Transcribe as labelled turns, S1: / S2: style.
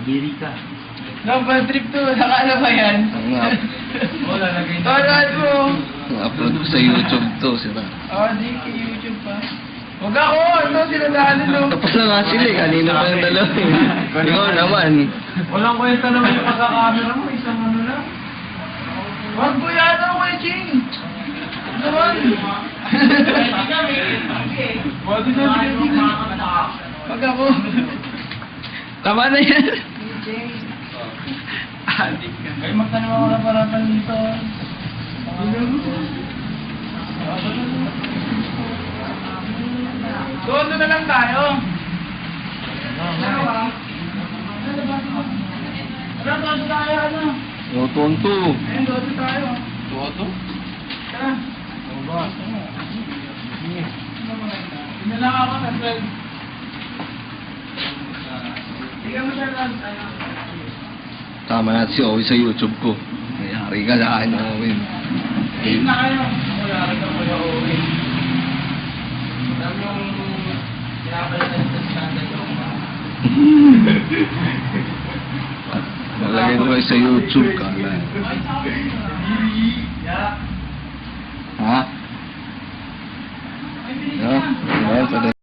S1: Biri ka.
S2: No, bad trip to. Nakala ba yan?
S3: Ang nga.
S1: Wala, lagay na.
S2: Tawad mo.
S3: Upload ko sa YouTube to, sila.
S2: Di kay YouTube pa. Huwag ako! Ito, sinadali no.
S3: Tapos na nga sila eh, kanina pa yung dalawa eh. Ikaw naman.
S1: Walang kwenta naman yung pagkakamera mo, isang ano lang.
S2: Huwag mo yan ako kay Ching. Naman.
S1: Huwag na Ching.
S2: Huwag ako. Tama na yan.
S1: Adik ka.
S2: Ay, magtanong ako na parapan dito. Doon na lang tayo. Doon tayo, ano?
S3: O, tonto.
S2: Ayun, doon tayo.
S3: Tonto?
S2: Tara.
S1: O ba?
S2: Hindi lang ako na 12. Tingnan mo siya lang.
S3: Tama natin si Owie sa YouTube ko. Mayari ka sa akin, Owie.
S2: Ayun na kayo.
S1: Wala rin ako yung uwi. Alam yung pinapalitan sa standard yung
S3: Nalagay ko kayo sa YouTube ka. Ha?
S2: Ay, bilis
S3: Ha?
S2: na.
S3: Ayan,